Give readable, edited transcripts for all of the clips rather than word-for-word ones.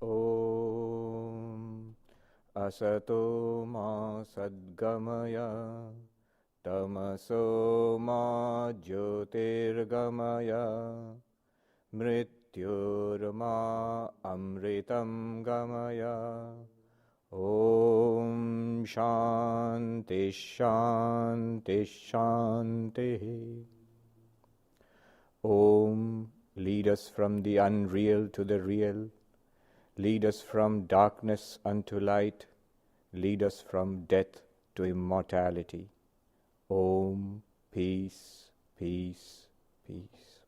Om Asato Ma Sadgamaya Tamaso Ma Jyotirgamaya Mrityurma Amritam Gamaya. Om Shanti Shanti Shanti. Om, lead us from the unreal to the real. Lead us from darkness unto light. Lead us from death to immortality. Om, peace, peace, peace.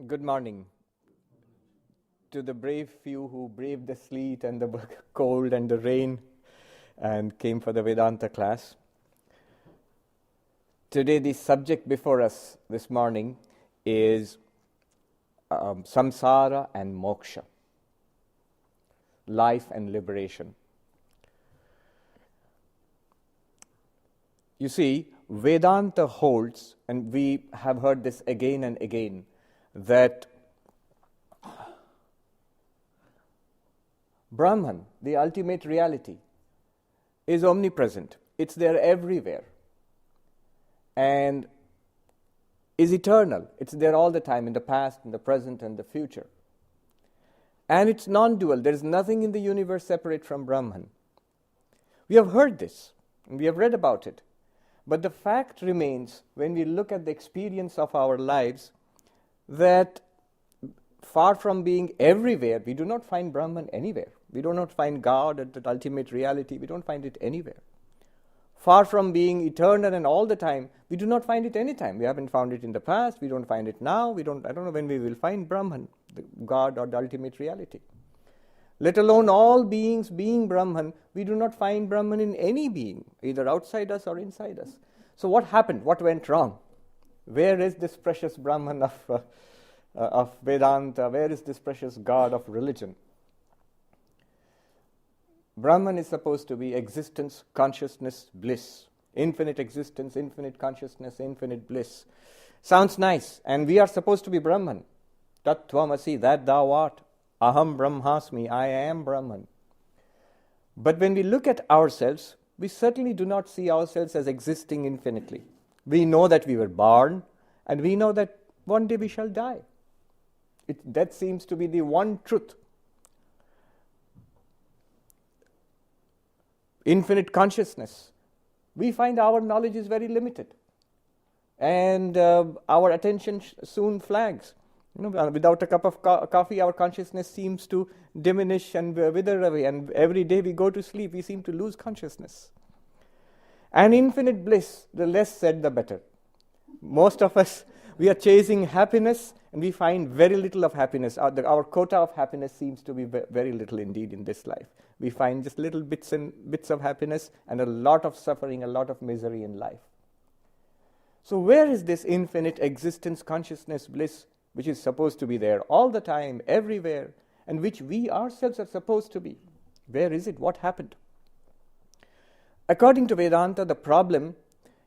Good morning to the brave few who braved the sleet and the cold and the rain and came for the Vedanta class. Today the subject before us this morning is Samsara and Moksha, life and liberation. You see, Vedanta holds, and we have heard this again and again, that Brahman, the ultimate reality, is omnipresent. It's there everywhere and is eternal. It's there all the time, in the past, in the present, and the future. And it's non-dual. There is nothing in the universe separate from Brahman. We have heard this, and we have read about it. But the fact remains, when we look at the experience of our lives, that far from being everywhere, we do not find Brahman anywhere. We do not find God at the ultimate reality. We don't find it anywhere. Far from being eternal and all the time, we do not find it anytime. We haven't found it in the past. We don't find it now. I don't know when we will find Brahman, the God or the ultimate reality. Let alone all beings being Brahman, we do not find Brahman in any being, either outside us or inside us. So what happened? What went wrong? Where is this precious Brahman of Vedanta? Where is this precious God of religion? Brahman is supposed to be existence, consciousness, bliss. Infinite existence, infinite consciousness, infinite bliss. Sounds nice. And we are supposed to be Brahman. Tat tvamasi, that thou art. Aham brahmasmi, I am Brahman. But when we look at ourselves, we certainly do not see ourselves as existing infinitely. We know that we were born, and we know that one day we shall die. That seems to be the one truth. Infinite consciousness. We find our knowledge is very limited, and our attention soon flags. Without a cup of coffee, our consciousness seems to diminish and wither away, and every day we go to sleep, we seem to lose consciousness. And infinite bliss, the less said, the better. Most of us, we are chasing happiness, and we find very little of happiness. Our quota of happiness seems to be very little indeed in this life. We find just little bits of happiness and a lot of suffering, a lot of misery in life. So where is this infinite existence, consciousness, bliss, which is supposed to be there all the time, everywhere, and which we ourselves are supposed to be? Where is it? What happened? According to Vedanta, the problem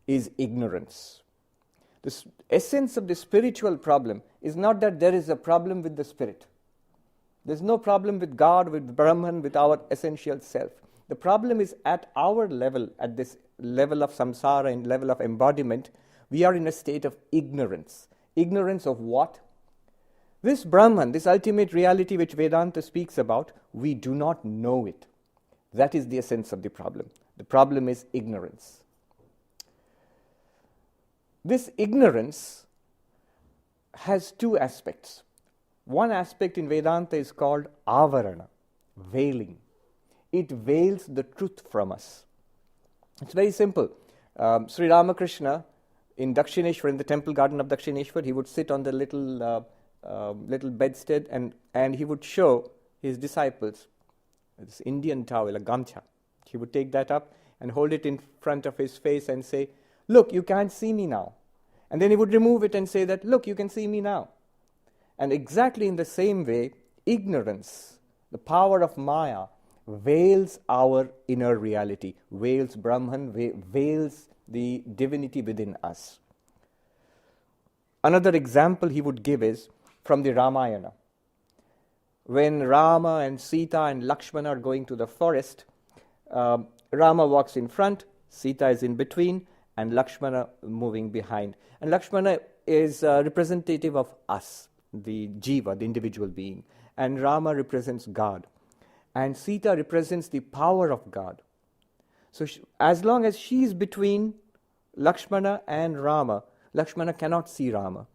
is ignorance. The essence of the spiritual problem is not that there is a problem with the spirit. There's no problem with God, with Brahman, with our essential self. The problem is at our level, at this level of samsara and level of embodiment, we are in a state of ignorance. Ignorance of what? This Brahman, this ultimate reality which Vedanta speaks about, we do not know it. That is the essence of the problem. The problem is ignorance. This ignorance has two aspects. One aspect in Vedanta is called avarana, veiling. It veils the truth from us. It's very simple. Sri Ramakrishna in Dakshineshwar, in the temple garden of Dakshineshwar, he would sit on the little bedstead and he would show his disciples this Indian towel, a gamcha. He would take that up and hold it in front of his face and say, "Look, you can't see me now." And then he would remove it and say that, "Look, you can see me now." And exactly in the same way, ignorance, the power of Maya, veils our inner reality, veils Brahman, veils the divinity within us. Another example he would give is from the Ramayana. When Rama and Sita and Lakshmana are going to the forest, Rama walks in front, Sita is in between, and Lakshmana moving behind. And Lakshmana is representative of us, the jiva, the individual being. And Rama represents God. And Sita represents the power of God. So as long as she is between Lakshmana and Rama, Lakshmana cannot see Rama.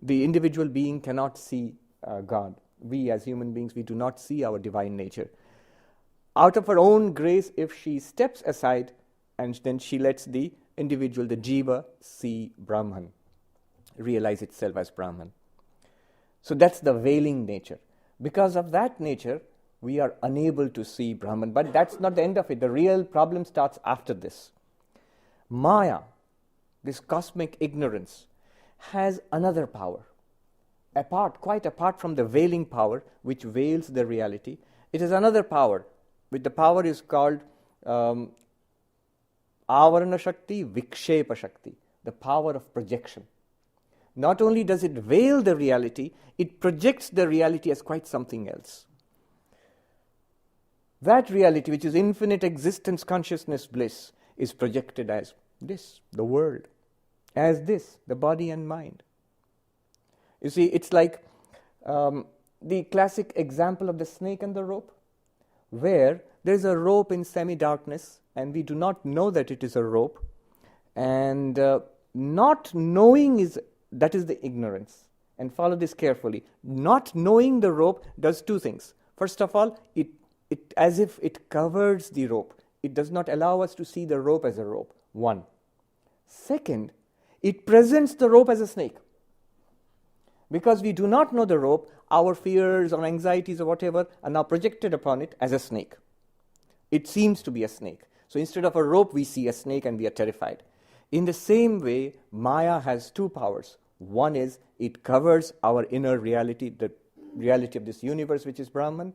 The individual being cannot see God. We as human beings, we do not see our divine nature. Out of her own grace, if she steps aside, and then she lets the individual, the jiva, see Brahman, realize itself as Brahman. So that's the veiling nature. Because of that nature, we are unable to see Brahman. But that's not the end of it. The real problem starts after this. Maya, this cosmic ignorance, has another power. Quite apart from the veiling power, which veils the reality, it is another power, which the power is called Avarana Shakti, Vikshepa Shakti, the power of projection. Not only does it veil the reality, it projects the reality as quite something else. That reality, which is infinite existence, consciousness, bliss, is projected as this, the world, as this, the body and mind. You see, it's like the classic example of the snake and the rope, where there is a rope in semi-darkness, and we do not know that it is a rope, and not knowing that is the ignorance. And follow this carefully. Not knowing the rope does two things. First of all, it as if it covers the rope. It does not allow us to see the rope as a rope. One. Second, it presents the rope as a snake. Because we do not know the rope, our fears or anxieties or whatever are now projected upon it as a snake. It seems to be a snake. So instead of a rope, we see a snake and we are terrified. In the same way, Maya has two powers. One is it covers our inner reality, the reality of this universe, which is Brahman,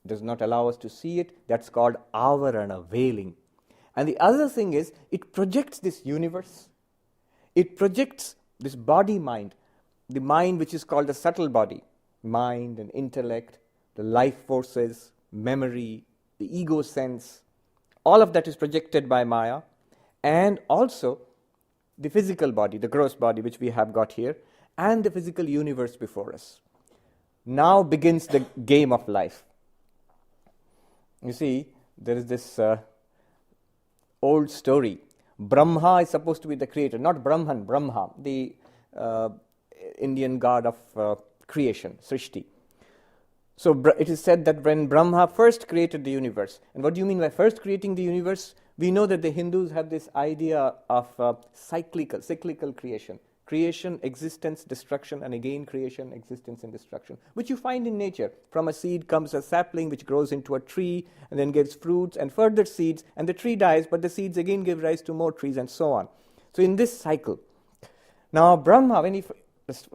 does not allow us to see it. That's called avarana, veiling. And the other thing is, it projects this universe. It projects this body-mind, the mind which is called the subtle body, mind and intellect, the life forces, memory, the ego sense. All of that is projected by Maya. And also the physical body, the gross body which we have got here, and the physical universe before us. Now begins the game of life. You see, there is this old story. Brahma is supposed to be the creator, not Brahman, Brahma, the Indian god of creation, Srishti. So it is said that when Brahma first created the universe, and what do you mean by first creating the universe? We know that the Hindus have this idea of cyclical creation. Creation, existence, destruction, and again creation, existence, and destruction, which you find in nature. From a seed comes a sapling which grows into a tree and then gives fruits and further seeds, and the tree dies, but the seeds again give rise to more trees and so on. So in this cycle. Now Brahma,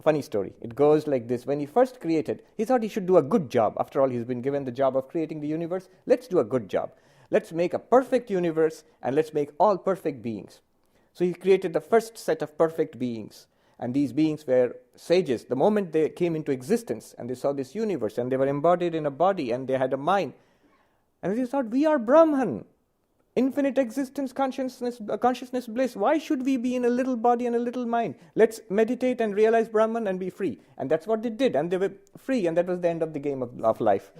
funny story, it goes like this. When he first created, he thought he should do a good job. After all, he's been given the job of creating the universe. Let's do a good job. Let's make a perfect universe and let's make all perfect beings. So he created the first set of perfect beings. And these beings were sages. The moment they came into existence and they saw this universe and they were embodied in a body and they had a mind. And they thought, we are Brahman. Infinite existence, consciousness, bliss. Why should we be in a little body and a little mind? Let's meditate and realize Brahman and be free. And that's what they did. And they were free. And that was the end of the game of life.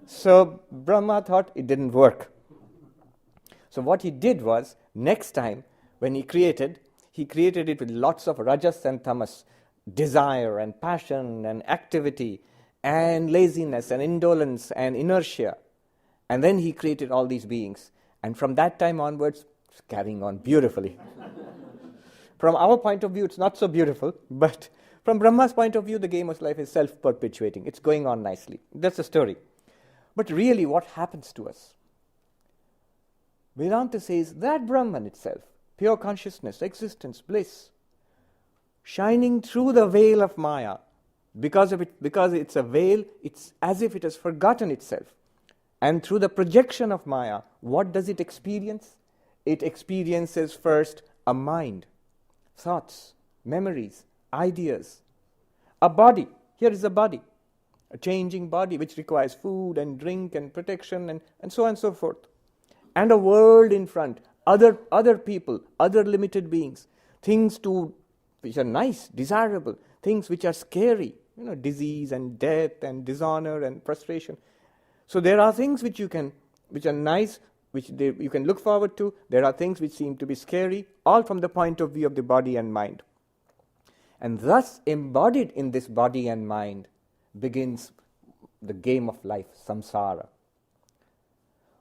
So Brahma thought it didn't work. So what he did was, next time when he created it with lots of rajas and tamas, desire and passion and activity and laziness and indolence and inertia. And then he created all these beings. And from that time onwards, it's carrying on beautifully. From our point of view, it's not so beautiful, but from Brahma's point of view, the game of life is self-perpetuating. It's going on nicely. That's the story. But really, what happens to us? Vedanta says that Brahman itself, pure consciousness, existence, bliss, shining through the veil of Maya. Because it's a veil, it's as if it has forgotten itself. And through the projection of Maya, what does it experience? It experiences first a mind, thoughts, memories, ideas. A body, here is a body, a changing body which requires food and drink and protection and so on and so forth. And a world in front, other people, other limited beings, things which are nice, desirable, things which are scary, disease and death and dishonor and frustration. So there are things which are nice, which you can look forward to. There are things which seem to be scary, all from the point of view of the body and mind. And thus, embodied in this body and mind, begins the game of life, samsara.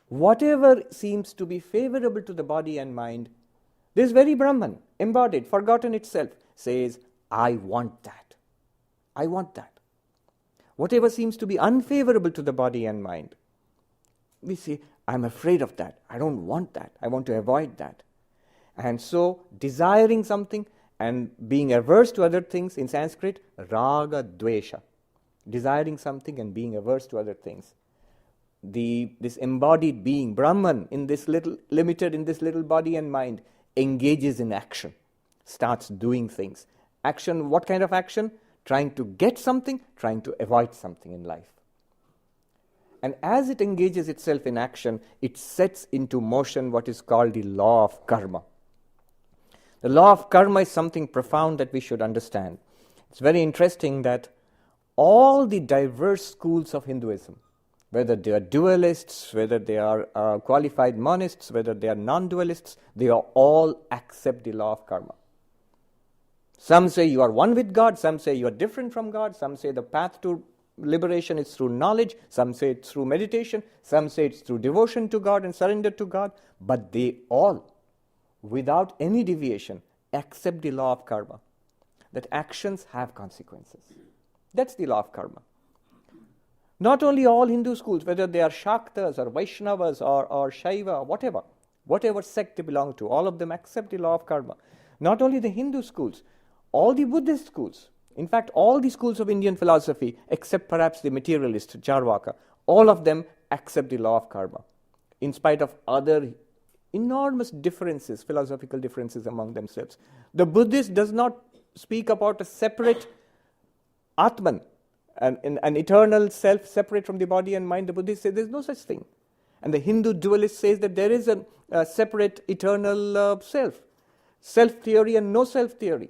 Whatever seems to be favorable to the body and mind, this very Brahman, embodied, forgotten itself, says, I want that. I want that. Whatever seems to be unfavorable to the body and mind, we say, I'm afraid of that. I don't want that. I want to avoid that. And so, desiring something and being averse to other things, in Sanskrit, raga dvesha. Desiring something and being averse to other things. This embodied being, Brahman, in this little body and mind, engages in action, starts doing things. Action, what kind of action? Trying to get something, trying to avoid something in life. And as it engages itself in action, it sets into motion what is called the law of karma. The law of karma is something profound that we should understand. It's very interesting that all the diverse schools of Hinduism, whether they are dualists, whether they are qualified monists, whether they are non-dualists, they all accept the law of karma. Some say you are one with God, some say you are different from God, some say the path to liberation is through knowledge, some say it's through meditation, some say it's through devotion to God and surrender to God, but they all, without any deviation, accept the law of karma, that actions have consequences. That's the law of karma. Not only all Hindu schools, whether they are Shaktas or Vaishnavas or Shaiva, whatever sect they belong to, all of them accept the law of karma. Not only the Hindu schools, all the Buddhist schools, in fact, all the schools of Indian philosophy, except perhaps the materialist, Charvaka, all of them accept the law of karma, in spite of other enormous differences, philosophical differences among themselves. The Buddhist does not speak about a separate Atman, an eternal self separate from the body and mind. The Buddhist says there is no such thing. And the Hindu dualist says that there is a separate eternal self theory and no self theory.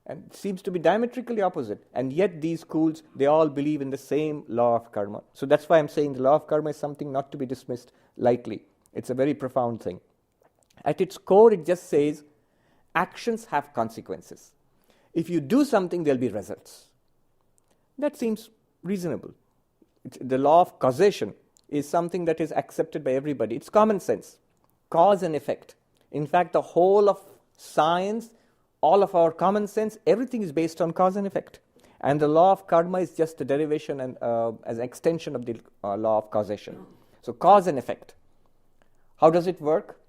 And it seems to be diametrically opposite. And yet these schools, they all believe in the same law of karma. So that's why I'm saying the law of karma is something not to be dismissed lightly. It's a very profound thing. At its core, it just says actions have consequences. If you do something, there'll be results. That seems reasonable. The law of causation is something that is accepted by everybody. It's common sense. Cause and effect. In fact, the whole of science, all of our common sense, everything is based on cause and effect. And the law of karma is just a derivation and as an extension of the law of causation. So cause and effect. How does it work?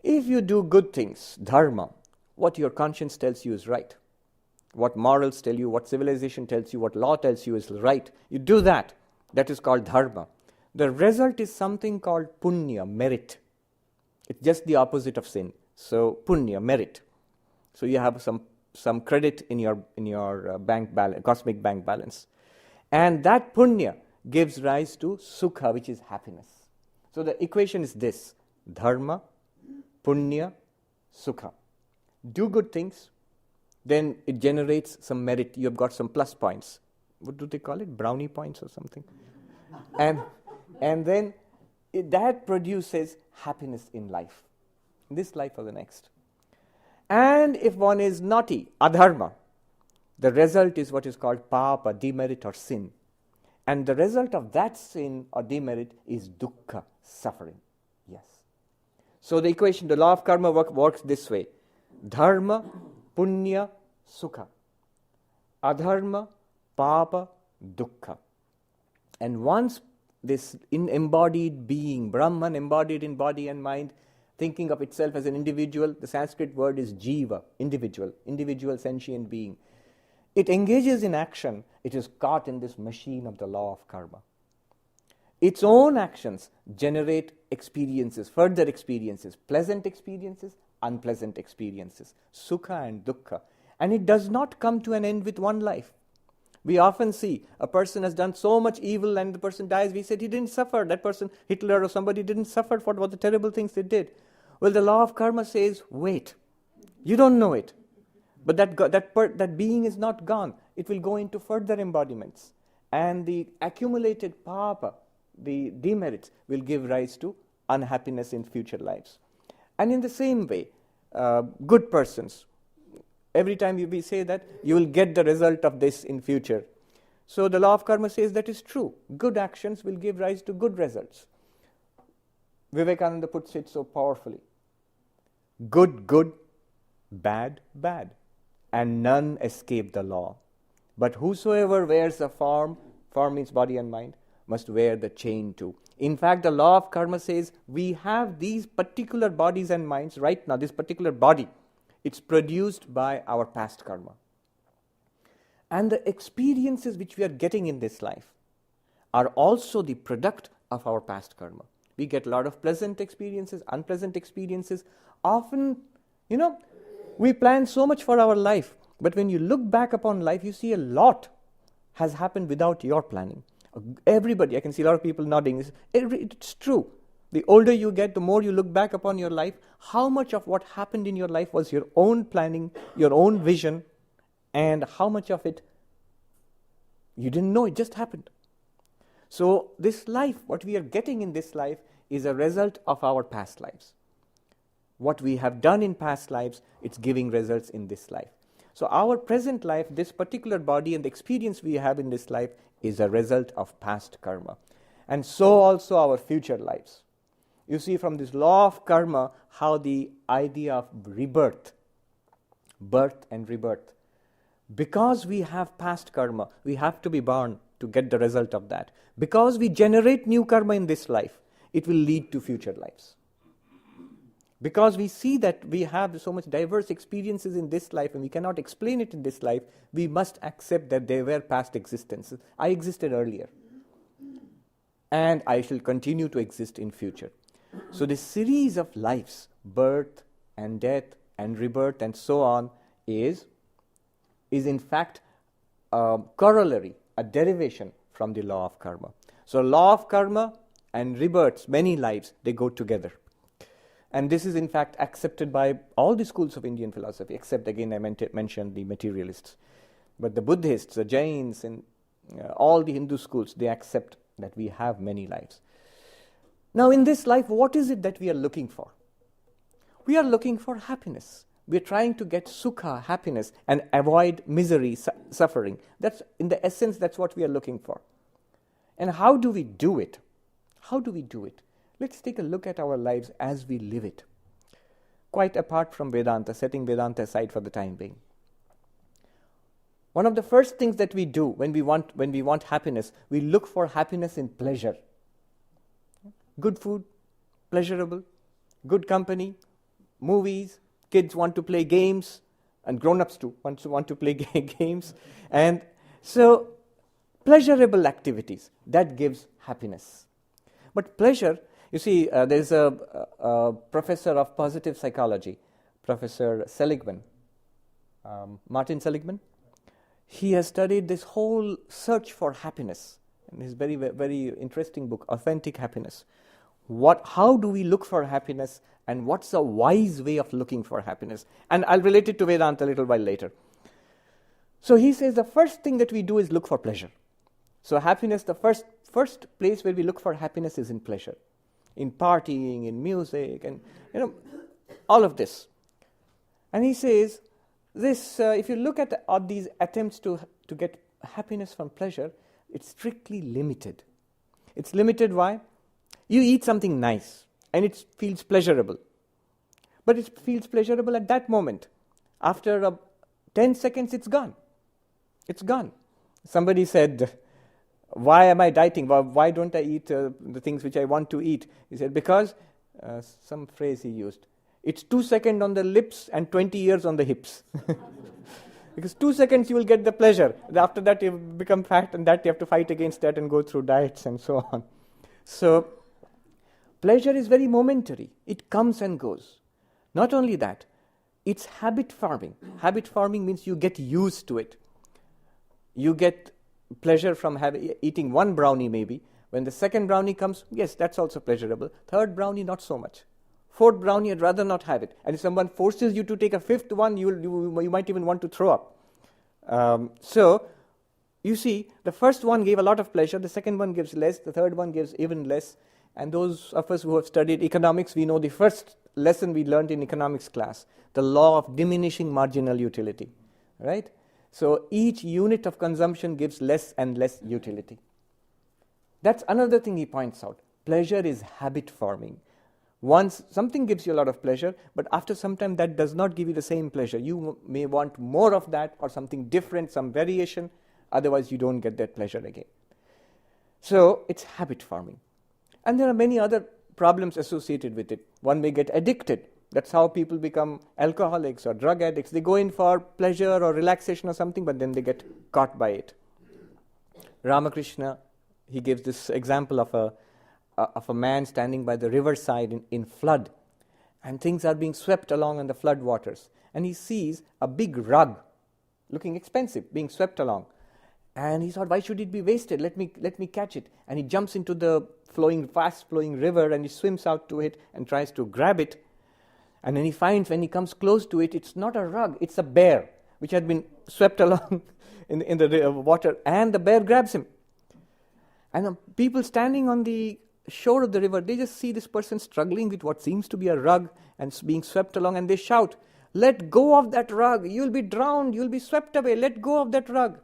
If you do good things, dharma, what your conscience tells you is right. What morals tell you, what civilization tells you, what law tells you is right. You do that. That is called dharma. The result is something called punya, merit. It's just the opposite of sin. So punya, merit. So you have some credit in your bank balance, cosmic bank balance. And that punya gives rise to sukha, which is happiness. So the equation is this: dharma, punya, sukha. Do good things, then it generates some merit. You have got some plus points. What do they call it? Brownie points or something. And then that produces happiness in life. In this life or the next. And if one is naughty, adharma, the result is what is called papa, demerit or sin. And the result of that sin or demerit is dukkha, suffering. Yes. So the equation, the law of karma works this way. Dharma, punya, sukha. Adharma, papa, dukkha. And once this embodied being, Brahman embodied in body and mind, thinking of itself as an individual, the Sanskrit word is jiva, individual sentient being. It engages in action, it is caught in this machine of the law of karma. Its own actions generate experiences, further experiences, pleasant experiences, unpleasant experiences, sukha and dukkha. And it does not come to an end with one life. We often see a person has done so much evil and the person dies. We said he didn't suffer. That person, Hitler or somebody, didn't suffer for what the terrible things they did. Well, the law of karma says, wait, you don't know it. But that being is not gone. It will go into further embodiments. And the accumulated papa, the demerits, will give rise to unhappiness in future lives. And in the same way, good persons, every time we say that, you will get the result of this in future. So the law of karma says that is true. Good actions will give rise to good results. Vivekananda puts it so powerfully. Good, good, bad, bad. And none escape the law. But whosoever wears a form means body and mind, must wear the chain too. In fact, the law of karma says we have these particular bodies and minds right now, this particular body. It's produced by our past karma. And the experiences which we are getting in this life are also the product of our past karma. We get a lot of pleasant experiences, unpleasant experiences. Often, we plan so much for our life, but when you look back upon life, you see a lot has happened without your planning. Everybody, I can see a lot of people nodding. It's true. The older you get, the more you look back upon your life, how much of what happened in your life was your own planning, your own vision, and how much of it you didn't know, it just happened. So this life, what we are getting in this life, is a result of our past lives. What we have done in past lives, it's giving results in this life. So our present life, this particular body and the experience we have in this life is a result of past karma. And so also our future lives. You see from this law of karma how the idea of rebirth, birth and rebirth. Because we have past karma, we have to be born to get the result of that. Because we generate new karma in this life, it will lead to future lives. Because we see that we have so much diverse experiences in this life and we cannot explain it in this life, we must accept that they were past existences. I existed earlier. And I shall continue to exist in future. So this series of lives, birth and death and rebirth and so on, is in fact a corollary, a derivation from the law of karma. So law of karma and rebirths, many lives, they go together. And this is in fact accepted by all the schools of Indian philosophy, except again I mentioned the materialists. But the Buddhists, the Jains, and all the Hindu schools, they accept that we have many lives. Now in this life, what is it that we are looking for? We are looking for happiness. We are trying to get sukha, happiness, and avoid misery, suffering. That's, in the essence, that's what we are looking for. And how do we do it? How do we do it? Let's take a look at our lives as we live it. Quite apart from Vedanta, setting Vedanta aside for the time being. One of the first things that we do when we want happiness, we look for happiness in pleasure. Good food, pleasurable, good company, movies, kids want to play games, and grown-ups too want to play games. And so, pleasurable activities, that gives happiness. But pleasure, you see, there's a professor of positive psychology, Professor Seligman, Martin Seligman. He has studied this whole search for happiness in his very, very interesting book, Authentic Happiness. How do we look for happiness, and what's a wise way of looking for happiness? And I'll relate it to Vedanta a little while later. So he says the first thing that we do is look for pleasure. So happiness, the first place where we look for happiness is in pleasure, in partying, in music, and all of this. And he says this: if you look at these attempts to get happiness from pleasure, it's strictly limited. It's limited. Why? You eat something nice, and it feels pleasurable. But it feels pleasurable at that moment. After 10 seconds, it's gone. It's gone. Somebody said, why am I dieting? Why don't I eat the things which I want to eat? He said, because, some phrase he used, it's 2 seconds on the lips and 20 years on the hips. Because 2 seconds you will get the pleasure. After that you become fat, and that you have to fight against that and go through diets and so on. So, pleasure is very momentary. It comes and goes. Not only that, it's habit forming. Habit forming means you get used to it. You get pleasure from eating one brownie maybe. When the second brownie comes, yes, that's also pleasurable. Third brownie, not so much. Fourth brownie, I'd rather not have it. And if someone forces you to take a fifth one, you might even want to throw up. So, you see, the first one gave a lot of pleasure, the second one gives less, the third one gives even less. And those of us who have studied economics, we know the first lesson we learned in economics class, the law of diminishing marginal utility, right? So each unit of consumption gives less and less utility. That's another thing he points out. Pleasure is habit forming. Once something gives you a lot of pleasure, but after some time that does not give you the same pleasure. You may want more of that or something different, some variation, otherwise you don't get that pleasure again. So it's habit forming. And there are many other problems associated with it. One may get addicted. That's how people become alcoholics or drug addicts. They go in for pleasure or relaxation or something, but then they get caught by it. Ramakrishna, he gives this example of a man standing by the riverside in flood, and things are being swept along on the flood waters. And he sees a big rug, looking expensive, being swept along. And he thought, why should it be wasted? Let me catch it. And he jumps into the fast-flowing river, and he swims out to it and tries to grab it. And then he finds, when he comes close to it, it's not a rug, it's a bear, which had been swept along in the water, and the bear grabs him. And people standing on the shore of the river, they just see this person struggling with what seems to be a rug and being swept along, and they shout, "Let go of that rug, you'll be drowned, you'll be swept away, let go of that rug."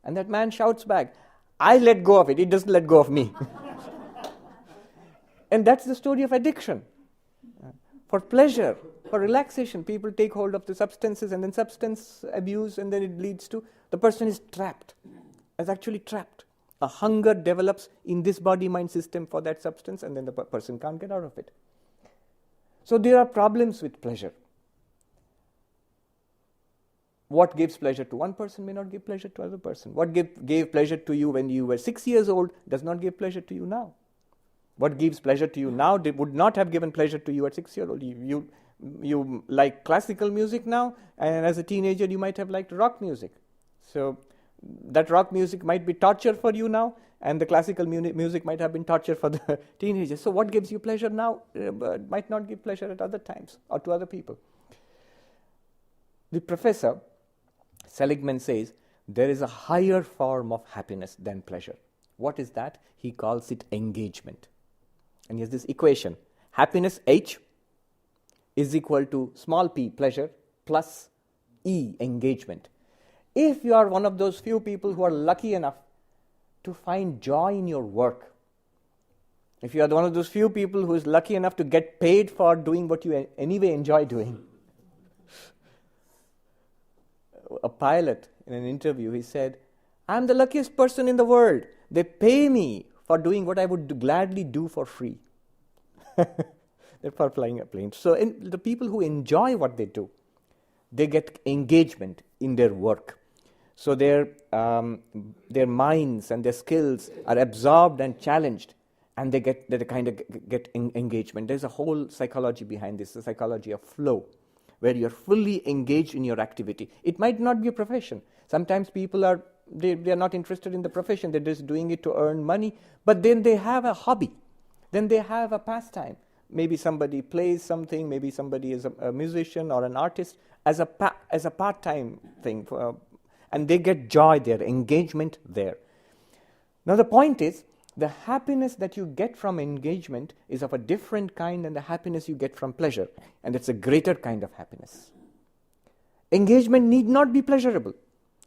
And that man shouts back, "I let go of it, it doesn't let go of me." And that's the story of addiction. For pleasure, for relaxation, people take hold of the substances, and then substance abuse, and then it leads to the person is trapped, is actually trapped. A hunger develops in this body-mind system for that substance, and then the person can't get out of it. So there are problems with pleasure. What gives pleasure to one person may not give pleasure to another person. What gave pleasure to you when you were 6 years old does not give pleasure to you now. What gives pleasure to you now would not have given pleasure to you at 6 years old. You like classical music now, and as a teenager you might have liked rock music. So that rock music might be torture for you now, and the classical music might have been torture for the teenagers. So what gives you pleasure now might not give pleasure at other times or to other people. The professor, Seligman, says there is a higher form of happiness than pleasure. What is that? He calls it engagement. And he has this equation. Happiness, H, is equal to small p, pleasure, plus E, engagement. If you are one of those few people who are lucky enough to find joy in your work, if you are one of those few people who is lucky enough to get paid for doing what you anyway enjoy doing. A pilot, in an interview, he said, "I'm the luckiest person in the world. They pay me for doing what I would gladly do for free." They're for flying a plane. So the people who enjoy what they do, they get engagement in their work. So their minds and their skills are absorbed and challenged, and they kind of get engagement. There's a whole psychology behind this, the psychology of flow, where you're fully engaged in your activity. It might not be a profession. Sometimes people are not interested in the profession. They're just doing it to earn money. But then they have a hobby. Then they have a pastime. Maybe somebody plays something. Maybe somebody is a musician or an artist as a part-time thing. And they get joy there, engagement there. Now the point is, the happiness that you get from engagement is of a different kind than the happiness you get from pleasure. And it's a greater kind of happiness. Engagement need not be pleasurable.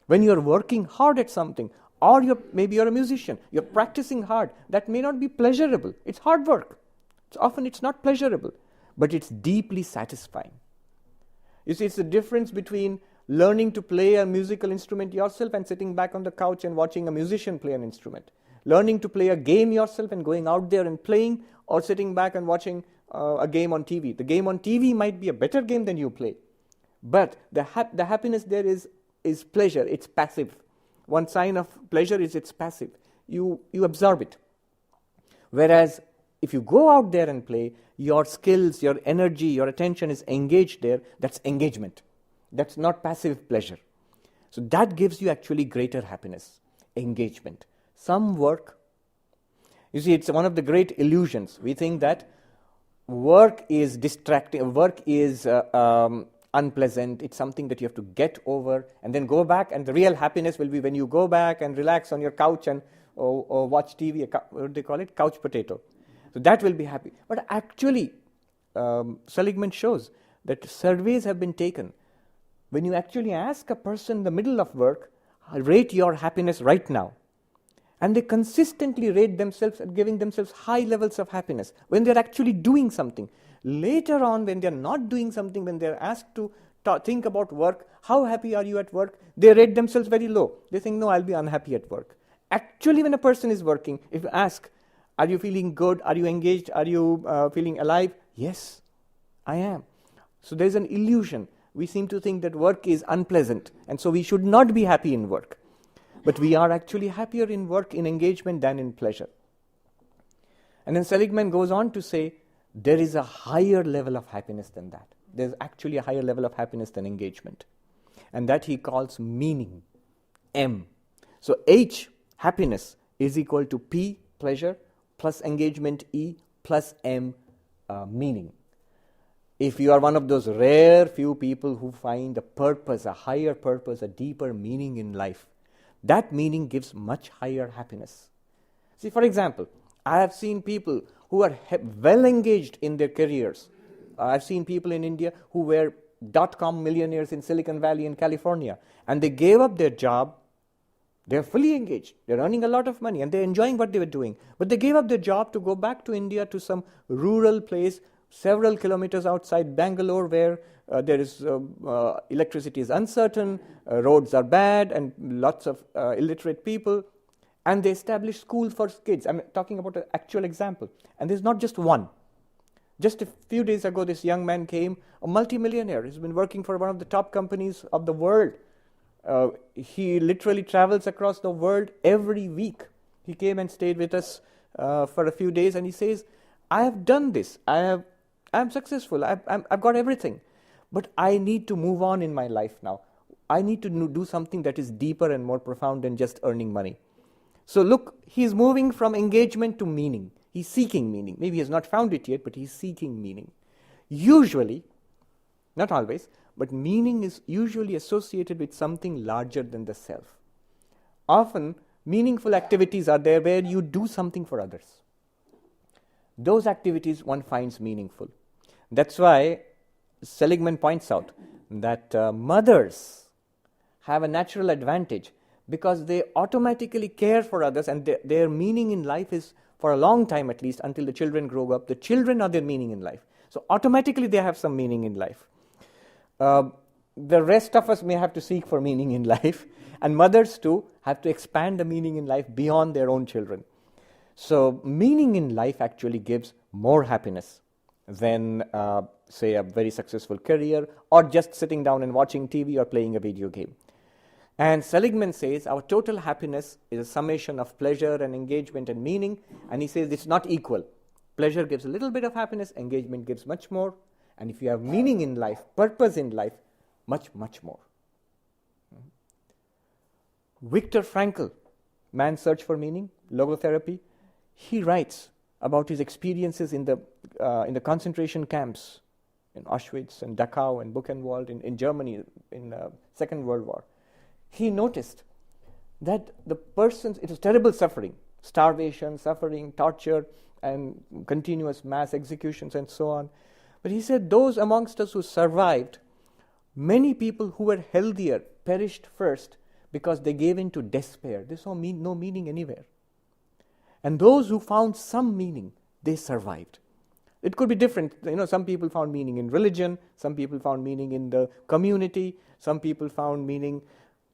When you're working hard at something, or maybe you're a musician, you're practicing hard, that may not be pleasurable. It's hard work. Often it's not pleasurable, but it's deeply satisfying. You see, it's the difference between learning to play a musical instrument yourself and sitting back on the couch and watching a musician play an instrument. Learning to play a game yourself and going out there and playing, or sitting back and watching a game on TV. The game on TV might be a better game than you play, but the happiness there is pleasure. It's passive. One sign of pleasure is it's passive. You absorb it. Whereas if you go out there and play, your skills, your energy, your attention is engaged there, that's engagement. That's not passive pleasure. So that gives you actually greater happiness, engagement. Some work, you see, it's one of the great illusions. We think that work is distracting, work is unpleasant, it's something that you have to get over and then go back, and the real happiness will be when you go back and relax on your couch and or watch TV, what do they call it? Couch potato. So that will be happy. But actually, Seligman shows that surveys have been taken. When you actually ask a person in the middle of work, rate your happiness right now, and they consistently rate themselves and giving themselves high levels of happiness when they're actually doing something. Later on, when they're not doing something, when they're asked to think about work, how happy are you at work? They rate themselves very low. They think, no, I'll be unhappy at work. Actually, when a person is working, if you ask, are you feeling good? Are you engaged? Are you feeling alive? Yes, I am. So there's an illusion. We seem to think that work is unpleasant, and so we should not be happy in work. But we are actually happier in work, in engagement, than in pleasure. And then Seligman goes on to say, there is a higher level of happiness than that. There's actually a higher level of happiness than engagement. And that he calls meaning, M. So H, happiness, is equal to P, pleasure, plus engagement, E, plus M, meaning. If you are one of those rare few people who find a purpose, a higher purpose, a deeper meaning in life, that meaning gives much higher happiness. See, for example, I have seen people who are well engaged in their careers. I've seen people in India who were .com millionaires in Silicon Valley in California, and they gave up their job. They're fully engaged. They're earning a lot of money, and they're enjoying what they were doing. But they gave up their job to go back to India, to some rural place several kilometers outside Bangalore, where there is electricity is uncertain, roads are bad, and lots of illiterate people. And they established schools for kids. I'm talking about an actual example. And there's not just one. Just a few days ago, this young man came, a multimillionaire. He's been working for one of the top companies of the world. He literally travels across the world every week. He came and stayed with us for a few days, and he says, I have done this. I'm successful. I've got everything. But I need to move on in my life now. I need to do something that is deeper and more profound than just earning money. So look, he's moving from engagement to meaning. He's seeking meaning. Maybe he has not found it yet, but he's seeking meaning. Usually, not always, but meaning is usually associated with something larger than the self. Often, meaningful activities are there where you do something for others. Those activities one finds meaningful. That's why Seligman points out that mothers have a natural advantage because they automatically care for others, and their meaning in life is, for a long time at least, until the children grow up, the children are their meaning in life. So automatically they have some meaning in life. The rest of us may have to seek for meaning in life, and mothers too have to expand the meaning in life beyond their own children. So meaning in life actually gives more happiness than, say, a very successful career, or just sitting down and watching TV or playing a video game. And Seligman says our total happiness is a summation of pleasure and engagement and meaning, and he says it's not equal. Pleasure gives a little bit of happiness, engagement gives much more, and if you have meaning in life, purpose in life, much, much more. Viktor Frankl, Man's Search for Meaning, Logotherapy, he writes about his experiences in the concentration camps in Auschwitz and Dachau and Buchenwald in Germany in Second World War. He noticed that it was terrible suffering, starvation, suffering, torture, and continuous mass executions and so on. But he said those amongst us who survived, many people who were healthier perished first because they gave in to despair. They saw no meaning anywhere. And those who found some meaning, they survived. It could be different. Some people found meaning in religion, some people found meaning in the community, some people found meaning,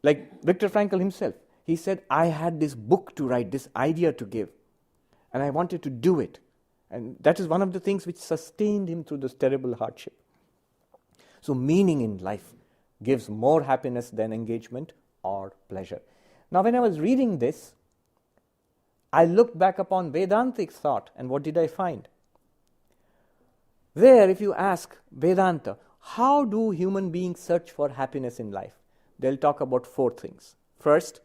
like Viktor Frankl himself. He said, I had this book to write, this idea to give, and I wanted to do it. And that is one of the things which sustained him through this terrible hardship. So meaning in life gives more happiness than engagement or pleasure. Now, when I was reading this, I looked back upon Vedantic thought, and what did I find? There, if you ask Vedanta, how do human beings search for happiness in life? They'll talk about 4 things. First,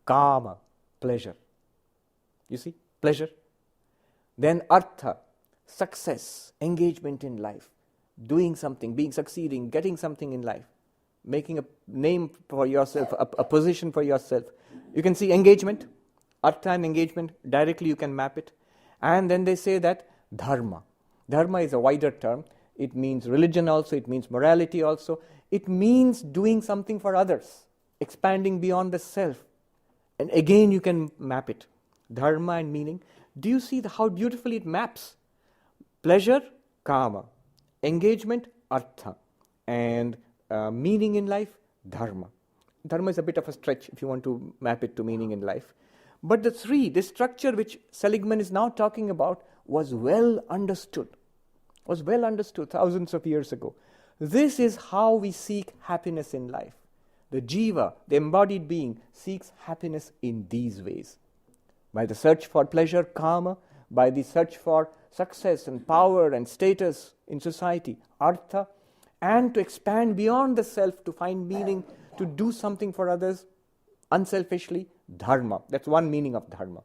kama, pleasure. You see, pleasure. Then artha, success, engagement in life, doing something, being succeeding, getting something in life, making a name for yourself, a position for yourself. You can see engagement, artha and engagement, directly you can map it. And then they say that dharma. Dharma is a wider term. It means religion also, it means morality also. It means doing something for others, expanding beyond the self. And again you can map it. Dharma and meaning. Do you see how beautifully it maps? Pleasure, kama. Engagement, artha. And meaning in life, dharma. Dharma is a bit of a stretch if you want to map it to meaning in life. But this structure which Seligman is now talking about was well understood thousands of years ago. This is how we seek happiness in life. The jiva, the embodied being, seeks happiness in these ways. By the search for pleasure, kama, by the search for success and power and status in society, artha, and to expand beyond the self, to find meaning, to do something for others unselfishly, dharma. That's one meaning of dharma.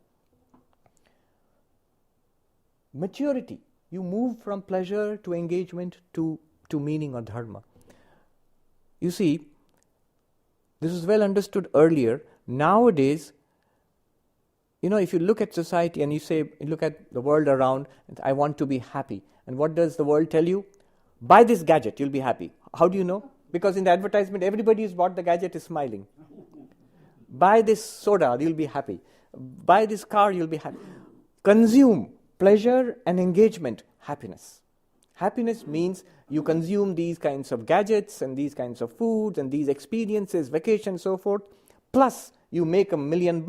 Maturity. You move from pleasure to engagement to meaning or dharma. You see, this was well understood earlier. Nowadays, if you look at society and you look at the world around, I want to be happy. And what does the world tell you? Buy this gadget, you'll be happy. How do you know? Because in the advertisement, everybody who's bought the gadget is smiling. Buy this soda, you'll be happy. Buy this car, you'll be happy. Consume pleasure and engagement, happiness. Happiness means you consume these kinds of gadgets and these kinds of foods and these experiences, vacations, so forth. Plus, you make $1 million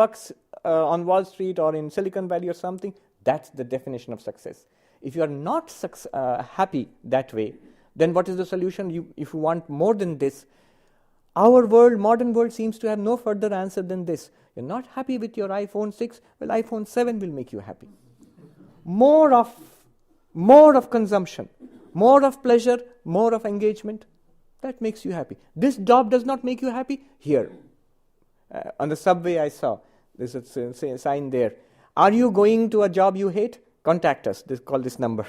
on Wall Street or in Silicon Valley or something. That's the definition of success. If you are not happy that way, then what is the solution? If you want more than this, our world, modern world, seems to have no further answer than this. You're not happy with your iPhone 6, well, iPhone 7 will make you happy. More of consumption, more of pleasure, more of engagement, that makes you happy. This job does not make you happy? Here. On the subway I saw, there's a sign there. Are you going to a job you hate? Contact us. Call this number.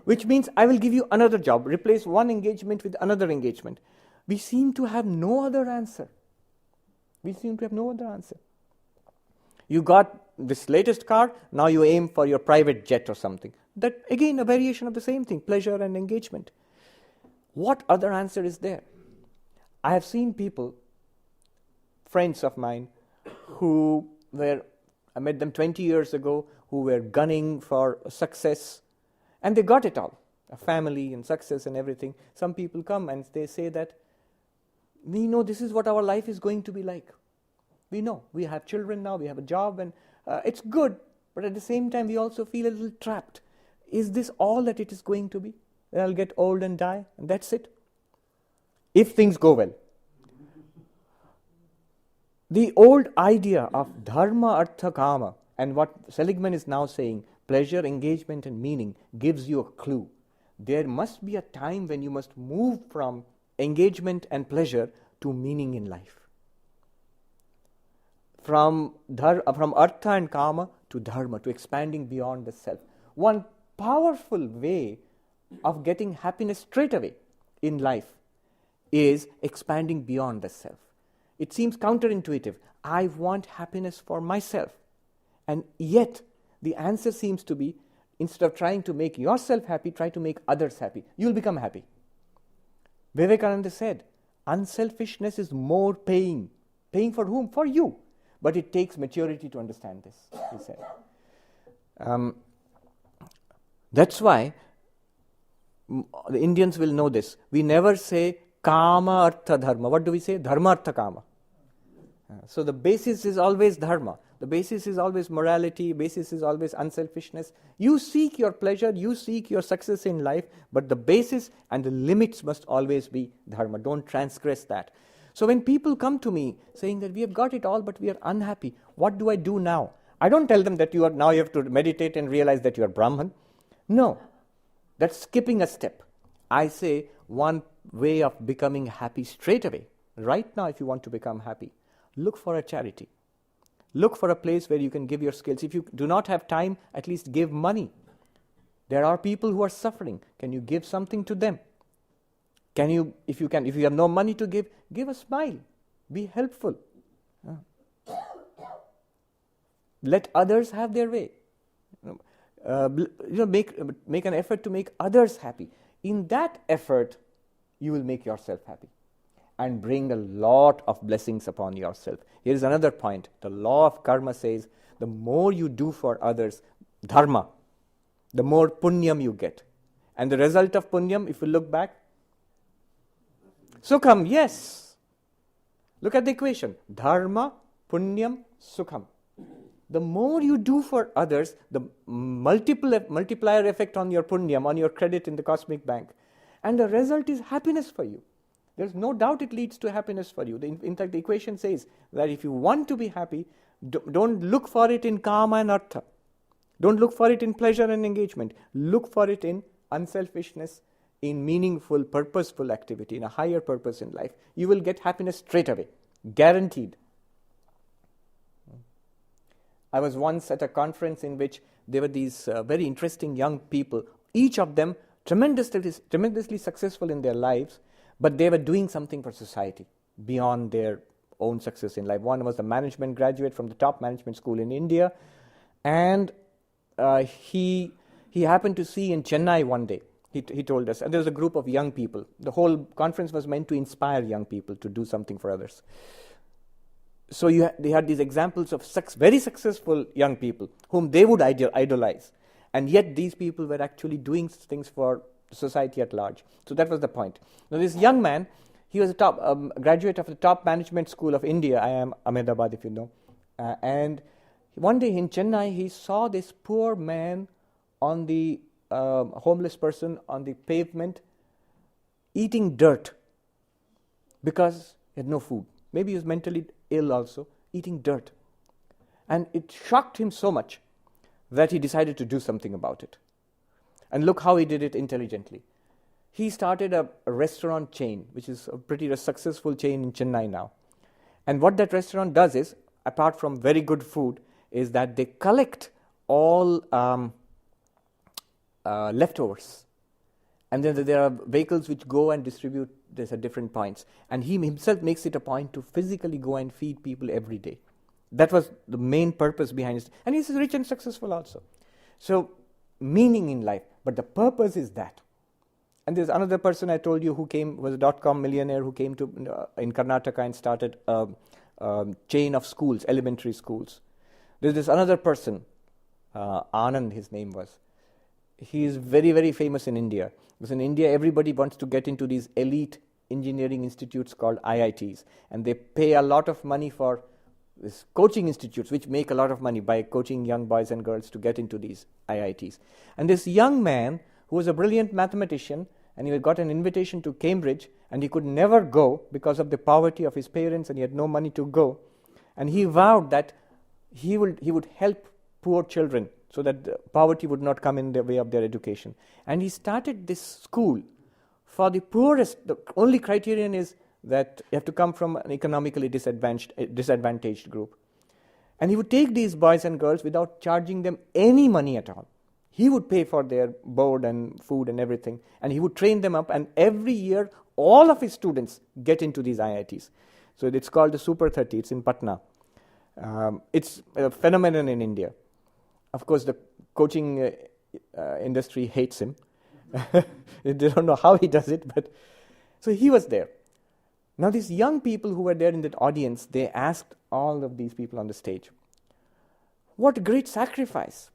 Which means I will give you another job. Replace one engagement with another engagement. We seem to have no other answer. You got this latest car, now you aim for your private jet or something. That again a variation of the same thing, pleasure and engagement. What other answer is there? I have seen people, friends of mine, I met them 20 years ago, who were gunning for success, and they got it all, a family and success and everything. Some people come and they say that, we know this is what our life is going to be like. We know, we have children now, we have a job, and it's good, but at the same time we also feel a little trapped. Is this all that it is going to be? Then I'll get old and die, and that's it. If things go well. The old idea of dharma, artha, kama, and what Seligman is now saying, pleasure, engagement, and meaning, gives you a clue. There must be a time when you must move from engagement and pleasure to meaning in life. From artha and kama to dharma, to expanding beyond the self. One powerful way of getting happiness straight away in life is expanding beyond the self. It seems counterintuitive. I want happiness for myself. And yet, the answer seems to be, instead of trying to make yourself happy, try to make others happy. You'll become happy. Vivekananda said, unselfishness is more paying. Paying for whom? For you. But it takes maturity to understand this, he said. That's why the Indians will know this. We never say kama, artha, dharma. What do we say? Dharma, artha, kama. So the basis is always dharma. The basis is always morality. Basis is always unselfishness. You seek your pleasure. You seek your success in life. But the basis and the limits must always be dharma. Don't transgress that. So when people come to me saying that we have got it all but we are unhappy, what do I do now? I don't tell them that you have to meditate and realize that you are Brahman. No. That's skipping a step. I say one way of becoming happy straight away. Right now, if you want to become happy, look for a charity. Look for a place where you can give your skills. If you do not have time, at least give money. There are people who are suffering. Can you give something to them? If you have no money to give a smile. Be helpful. Let others have their way. Make an effort to make others happy. In that effort, you will make yourself happy and bring a lot of blessings upon yourself. Here is another point. The law of karma says, the more you do for others, dharma, the more punyam you get. And the result of punyam, if you look back, sukham, yes. Look at the equation. Dharma, punyam, sukham. The more you do for others, the multiplier effect on your punyam, on your credit in the cosmic bank. And the result is happiness for you. There's no doubt it leads to happiness for you. In fact, the equation says that if you want to be happy, don't look for it in kama and artha. Don't look for it in pleasure and engagement. Look for it in unselfishness, in meaningful, purposeful activity, in a higher purpose in life. You will get happiness straight away. Guaranteed. I was once at a conference in which there were these very interesting young people, each of them tremendously successful in their lives, but they were doing something for society beyond their own success in life. One was a management graduate from the top management school in India, and he happened to see in Chennai one day, he told us, and there was a group of young people. The whole conference was meant to inspire young people to do something for others. So they had these examples of very successful young people whom they would idolize. And yet these people were actually doing things for society at large. So that was the point. Now this young man, he was a graduate of the top management school of India, IIM Ahmedabad, if you know. And one day in Chennai, he saw this poor man on the homeless person on the pavement eating dirt because he had no food. Maybe he was mentally ill also, eating dirt. And it shocked him so much that he decided to do something about it. And look how he did it intelligently. He started a restaurant chain, which is a pretty successful chain in Chennai now. And what that restaurant does is, apart from very good food, is that they collect all leftovers. And then there are vehicles which go and distribute this at different points. And he himself makes it a point to physically go and feed people every day. That was the main purpose behind it. And he's rich and successful also. So, meaning in life. But the purpose is that. And there's another person I told you who was a .com millionaire who came to in Karnataka and started a chain of schools, elementary schools. There's this another person, Anand his name was. He is very, very famous in India. Because in India, everybody wants to get into these elite engineering institutes called IITs. And they pay a lot of money for these coaching institutes, which make a lot of money by coaching young boys and girls to get into these IITs. And this young man, who was a brilliant mathematician, and he got an invitation to Cambridge, and he could never go because of the poverty of his parents, and he had no money to go. And he vowed that he would help poor children so that poverty would not come in the way of their education. And he started this school for the poorest. The only criterion is that you have to come from an economically disadvantaged group. And he would take these boys and girls without charging them any money at all. He would pay for their board and food and everything, and he would train them up, and every year all of his students get into these IITs. So it's called the Super 30, it's in Patna. It's a phenomenon in India. Of course, the coaching industry hates him. They don't know how he does it, but so he was there. Now these young people who were there in that audience, they asked all of these people on the stage, what great sacrifice.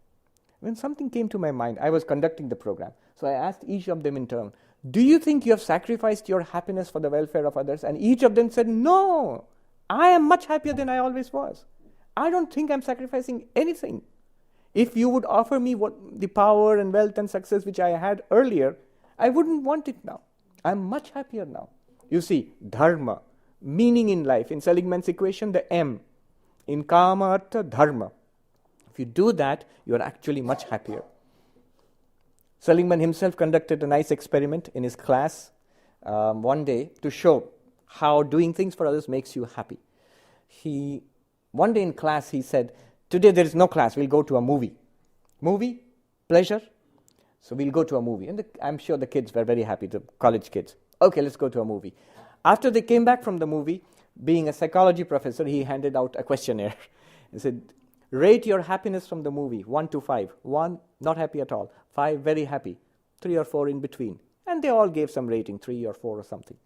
When something came to my mind, I was conducting the program. So I asked each of them in turn, do you think you have sacrificed your happiness for the welfare of others? And each of them said, no, I am much happier than I always was. I don't think I'm sacrificing anything. If you would offer me the power and wealth and success which I had earlier, I wouldn't want it now. I'm much happier now. You see, dharma, meaning in life. In Seligman's equation, the M. In kama artha, dharma. If you do that, you are actually much happier. Seligman himself conducted a nice experiment in his class one day to show how doing things for others makes you happy. One day in class he said, today there is no class, we'll go to a movie. Movie? Pleasure? So we'll go to a movie. And I'm sure the kids were very happy, the college kids. Okay, let's go to a movie. After they came back from the movie, being a psychology professor, he handed out a questionnaire. He said, rate your happiness from the movie, 1 to 5. 1, not happy at all. 5, very happy. 3 or 4 in between. And they all gave some rating, 3 or 4 or something.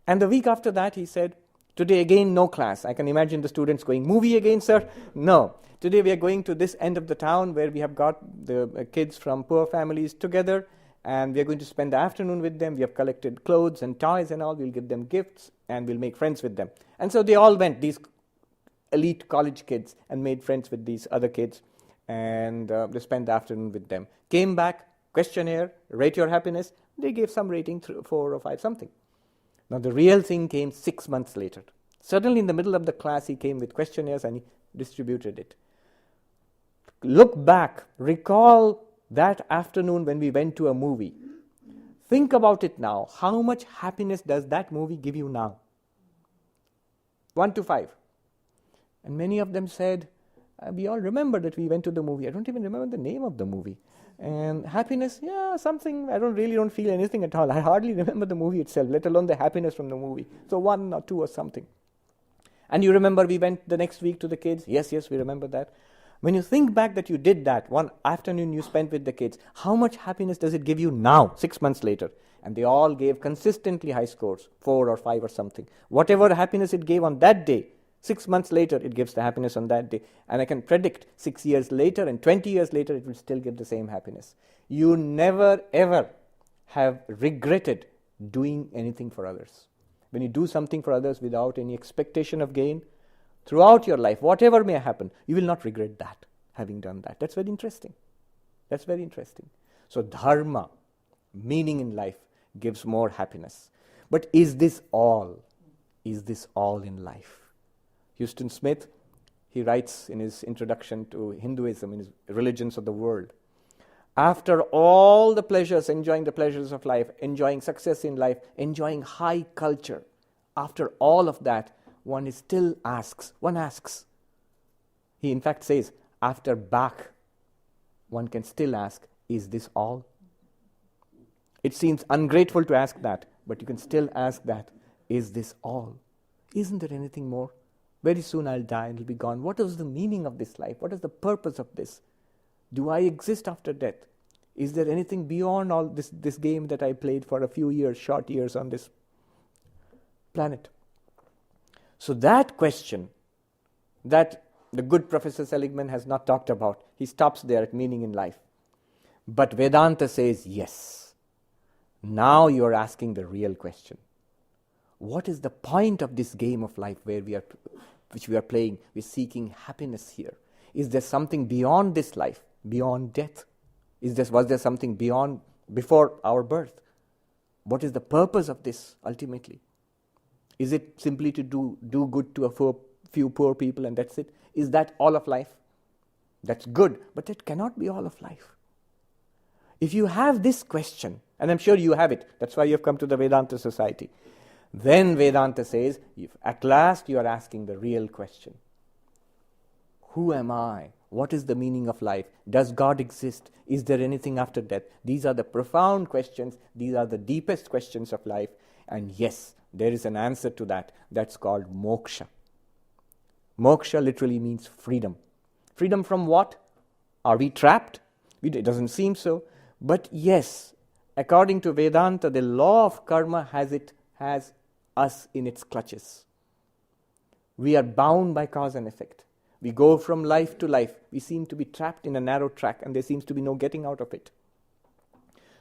And the week after that, he said, today again, no class. I can imagine the students going, movie again, sir? No. Today we are going to this end of the town where we have got the kids from poor families together, and we are going to spend the afternoon with them. We have collected clothes and toys and all. We'll give them gifts, and we'll make friends with them. And so they all went, these elite college kids, and made friends with these other kids, and they spent the afternoon with them. Came back, questionnaire, rate your happiness. They gave some rating, 4 or 5, something. Now the real thing came 6 months later. Suddenly in the middle of the class, he came with questionnaires and he distributed it. Look back, recall that afternoon when we went to a movie. Think about it now. How much happiness does that movie give you now? 1 to 5. And many of them said, we all remember that we went to the movie. I don't even remember the name of the movie. And happiness, yeah, something, I don't feel anything at all. I hardly remember the movie itself, let alone the happiness from the movie. So 1 or 2 or something. And you remember we went the next week to the kids? Yes, we remember that. When you think back that you did that, one afternoon you spent with the kids, how much happiness does it give you now, 6 months later? And they all gave consistently high scores, 4 or 5 or something. Whatever happiness it gave on that day, 6 months later it gives the happiness on that day. And I can predict 6 years later and 20 years later it will still give the same happiness. You never ever have regretted doing anything for others. When you do something for others without any expectation of gain, throughout your life, whatever may happen, you will not regret that, having done that. That's very interesting. That's very interesting. So dharma, meaning in life, gives more happiness. But is this all? Is this all in life? Houston Smith, he writes in his introduction to Hinduism, in his Religions of the World, after all the pleasures, enjoying the pleasures of life, enjoying success in life, enjoying high culture, after all of that, one asks. He in fact says, after Bach, one can still ask, is this all? It seems ungrateful to ask that, but you can still ask that, is this all? Isn't there anything more? Very soon I'll die and it'll be gone. What is the meaning of this life? What is the purpose of this? Do I exist after death? Is there anything beyond all this game that I played for a few years, short years on this planet? So that question that the good Professor Seligman has not talked about, he stops there at meaning in life. But Vedanta says, yes, now you are asking the real question. What is the point of this game of life which we are playing? We're seeking happiness here. Is there something beyond this life, beyond death? Was there something before our birth? What is the purpose of this ultimately? Is it simply to do good to a few poor people and that's it? Is that all of life? That's good, but it cannot be all of life. If you have this question, and I'm sure you have it, that's why you have come to the Vedanta Society, then Vedanta says, if at last you are asking the real question. Who am I? What is the meaning of life? Does God exist? Is there anything after death? These are the profound questions. These are the deepest questions of life. And yes, there is an answer to that. That's called Moksha. Moksha literally means freedom. Freedom from what? Are we trapped? It doesn't seem so. But yes, according to Vedanta, the law of karma has us in its clutches. We are bound by cause and effect. We go from life to life. We seem to be trapped in a narrow track and there seems to be no getting out of it.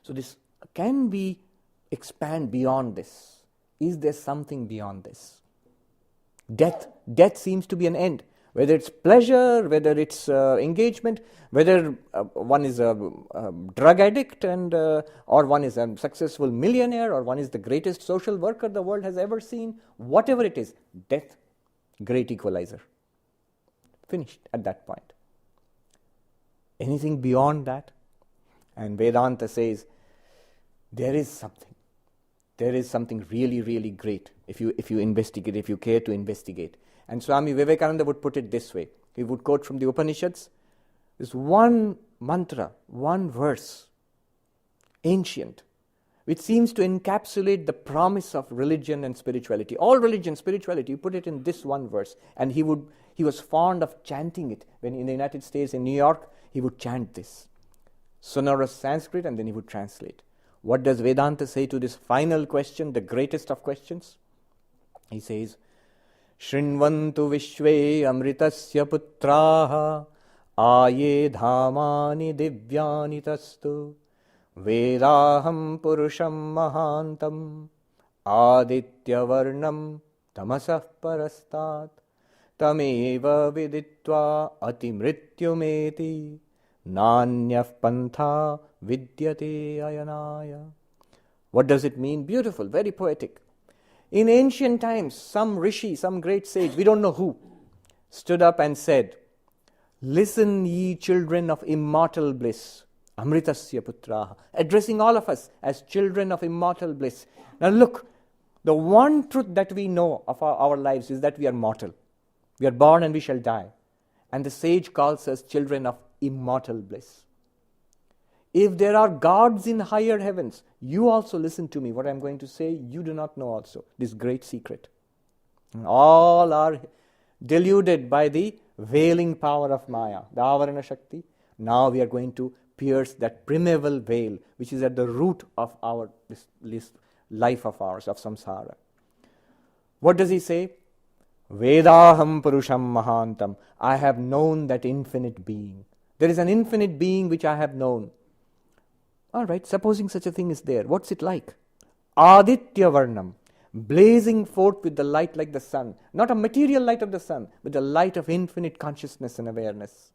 So this can we expand beyond this? Is there something beyond this? Death seems to be an end. Whether it's pleasure, whether it's engagement, whether one is a drug addict or one is a successful millionaire or one is the greatest social worker the world has ever seen, whatever it is, death, great equalizer. Finished at that point. Anything beyond that? And Vedanta says, there is something really, really great if you investigate, if you care to investigate. And Swami Vivekananda would put it this way. He would quote from the Upanishads, this one mantra, one verse, ancient, which seems to encapsulate the promise of religion and spirituality. All religion, spirituality, you put it in this one verse. And he was fond of chanting it. When in the United States, in New York, he would chant this. Sonorous Sanskrit, and then he would translate. What does Vedanta say to this final question, the greatest of questions? He says, Shrinvantu vishve amritasya putraha aye dhamani divyani tastu vedaham purusham mahantam aditya varnam tamasah parastat tameva viditva atimrityumeti nanyah pantha vidyate ayanaya. What does it mean? Beautiful, very poetic. In ancient times, some rishi, some great sage, we don't know who, stood up and said, listen ye children of immortal bliss, amritasya putraha, addressing all of us as children of immortal bliss. Now look, the one truth that we know of our lives is that we are mortal. We are born and we shall die. And the sage calls us children of immortal bliss. If there are gods in higher heavens, you also listen to me. What I'm going to say, you do not know also. This great secret. And all are deluded by the veiling power of Maya, the Avarana Shakti. Now we are going to pierce that primeval veil, which is at the root of this life of ours, of samsara. What does he say? Vedaham Purusham Mahantam. I have known that infinite being. There is an infinite being which I have known. All right, supposing such a thing is there, what's it like? Aditya Varnam, blazing forth with the light like the sun. Not a material light of the sun, but the light of infinite consciousness and awareness.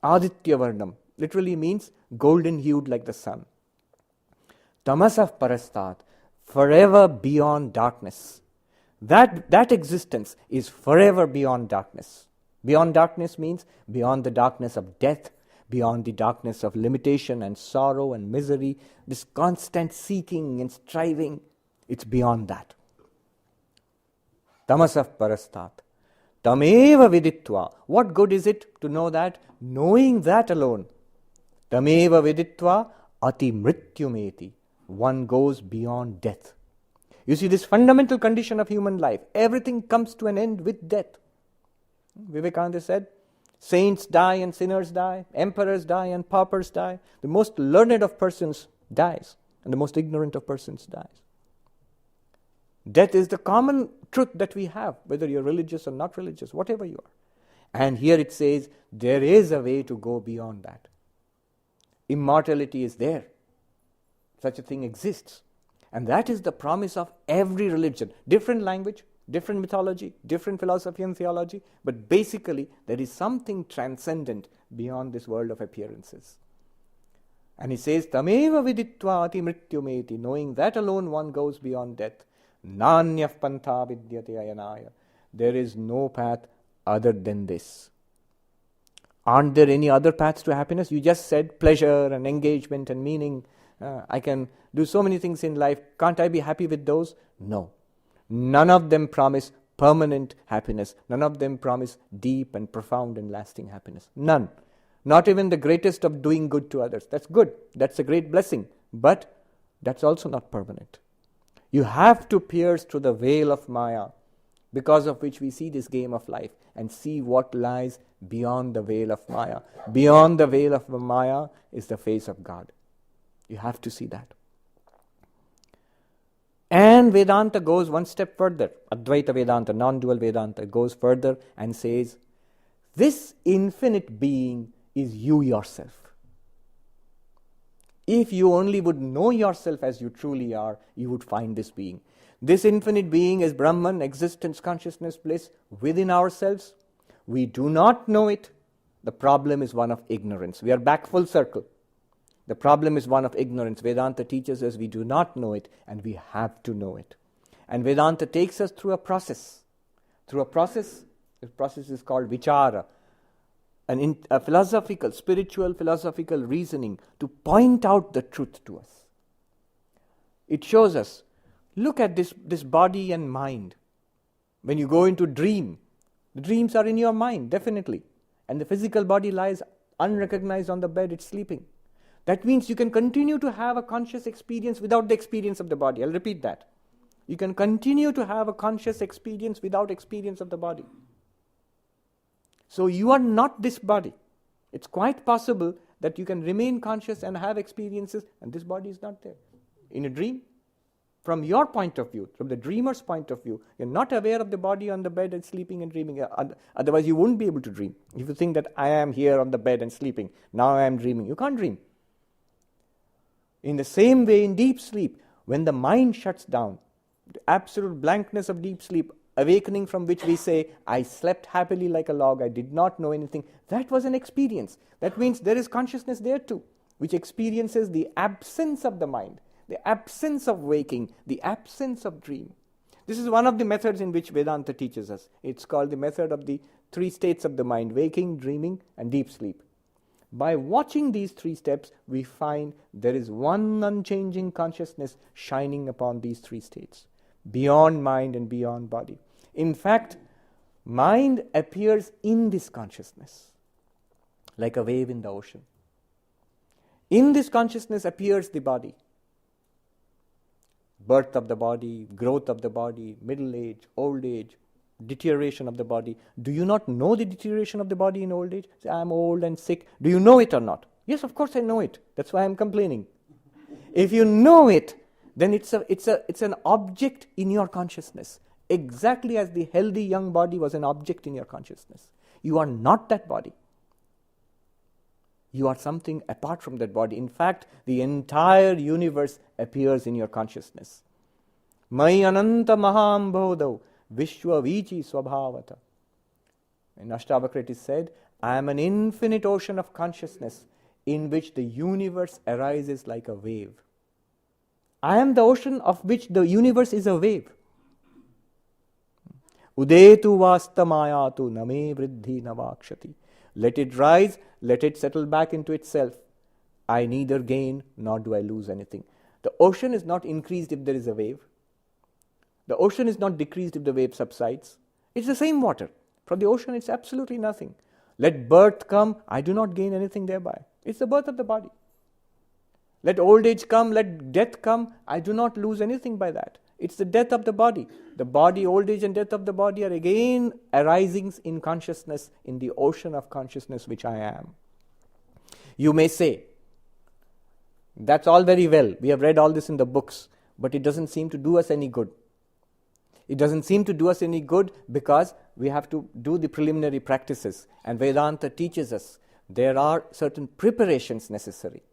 Aditya Varnam literally means golden hued like the sun. Tamasah Parastat, forever beyond darkness. That existence is forever beyond darkness. Beyond darkness means beyond the darkness of death, beyond the darkness of limitation and sorrow and misery, this constant seeking and striving, it's beyond that. Tamasah Parastat. Tameva viditva. What good is it to know that? Knowing that alone. Tameva viditva ati mrityumeti. One goes beyond death. You see, this fundamental condition of human life, everything comes to an end with death. Vivekananda said, saints die and sinners die, emperors die and paupers die. The most learned of persons dies, and the most ignorant of persons dies. Death is the common truth that we have, whether you're religious or not religious, whatever you are. And here it says, there is a way to go beyond that. Immortality is there. Such a thing exists. And that is the promise of every religion. Different language, different mythology, different philosophy and theology, but basically there is something transcendent beyond this world of appearances. And he says, Tameva viditva ati mrityumeti, knowing that alone one goes beyond death. Nanyah pantha vidyate ayanaya. There is no path other than this. Aren't there any other paths to happiness? You just said pleasure and engagement and meaning. I can do so many things in life. Can't I be happy with those? No. None of them promise permanent happiness. None of them promise deep and profound and lasting happiness. None. Not even the greatest of doing good to others. That's good. That's a great blessing. But that's also not permanent. You have to pierce through the veil of Maya, because of which we see this game of life, and see what lies beyond the veil of Maya. Beyond the veil of Maya is the face of God. You have to see that. And Vedanta goes one step further. Advaita Vedanta, non-dual Vedanta, goes further and says, this infinite being is you yourself. If you only would know yourself as you truly are, you would find this being. This infinite being is Brahman, existence, consciousness, bliss within ourselves. We do not know it. The problem is one of ignorance. We are back full circle. The problem is one of ignorance. Vedanta teaches us we do not know it, and we have to know it. And Vedanta takes us through a process. Through a process, the process is called vichara. a philosophical, spiritual, philosophical reasoning to point out the truth to us. It shows us, look at this body and mind. When you go into dream, the dreams are in your mind, definitely. And the physical body lies unrecognized on the bed, it's sleeping. That means you can continue to have a conscious experience without the experience of the body. I'll repeat that. You can continue to have a conscious experience without experience of the body. So you are not this body. It's quite possible that you can remain conscious and have experiences and this body is not there. In a dream, from your point of view, from the dreamer's point of view, you're not aware of the body on the bed and sleeping and dreaming. Otherwise you wouldn't be able to dream. If you think that I am here on the bed and sleeping, now I am dreaming. You can't dream. In the same way, in deep sleep, when the mind shuts down, the absolute blankness of deep sleep, awakening from which we say, I slept happily like a log, I did not know anything, that was an experience. That means there is consciousness there too, which experiences the absence of the mind, the absence of waking, the absence of dream. This is one of the methods in which Vedanta teaches us. It's called the method of the 3 states of the mind, waking, dreaming, and deep sleep. By watching these 3 steps, we find there is one unchanging consciousness shining upon these 3 states, beyond mind and beyond body. In fact, mind appears in this consciousness, like a wave in the ocean. In this consciousness appears the body. Birth of the body, growth of the body, middle age, old age, deterioration of the body. Do you not know the deterioration of the body in old age? Say, I am old and sick. Do you know it or not? Yes, of course I know it. That's why I am complaining. If you know it, then it's an object in your consciousness. Exactly as the healthy young body was an object in your consciousness. You are not that body. You are something apart from that body. In fact, the entire universe appears in your consciousness. Mai ananta maham bodho vishwa vichi swabhavata. And Ashtavakra it is said, I am an infinite ocean of consciousness in which the universe arises like a wave. I am the ocean of which the universe is a wave. Udetu vasta mayatu name vriddhi navakshati. Let it rise, let it settle back into itself. I neither gain nor do I lose anything. The ocean is not increased if there is a wave. The ocean is not decreased if the wave subsides. It's the same water. From the ocean it's absolutely nothing. Let birth come, I do not gain anything thereby. It's the birth of the body. Let old age come, let death come, I do not lose anything by that. It's the death of the body. The body, old age and death of the body are again arisings in consciousness, in the ocean of consciousness which I am. You may say, that's all very well. We have read all this in the books, but it doesn't seem to do us any good. It doesn't seem to do us any good because we have to do the preliminary practices. And Vedanta teaches us there are certain preparations necessary.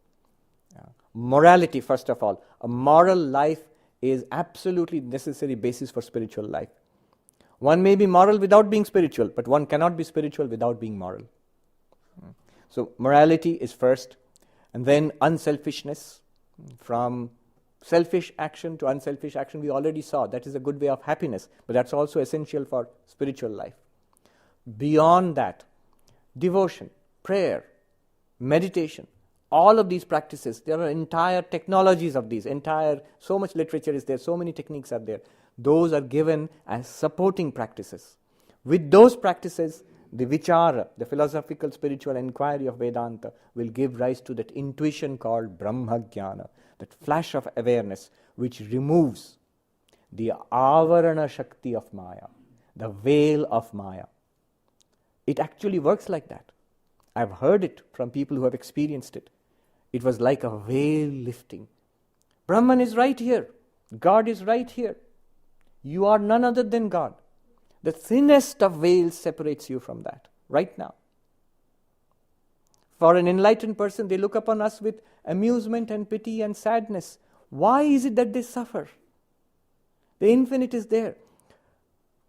Morality, first of all. A moral life is absolutely necessary basis for spiritual life. One may be moral without being spiritual, but one cannot be spiritual without being moral. So morality is first, and then unselfishness. From selfish action to unselfish action, we already saw that is a good way of happiness, but that's also essential for spiritual life. Beyond that, devotion, prayer, meditation, all of these practices, there are entire technologies of these, so much literature is there, so many techniques are there. Those are given as supporting practices. With those practices, the vichara, the philosophical spiritual inquiry of Vedanta, will give rise to that intuition called Brahma Jnana, that flash of awareness which removes the avarana shakti of Maya, the veil of Maya. It actually works like that. I've heard it from people who have experienced it. It was like a veil lifting. Brahman is right here. God is right here. You are none other than God. The thinnest of veils separates you from that, right now. For an enlightened person, they look upon us with amusement and pity and sadness. Why is it that they suffer? The infinite is there.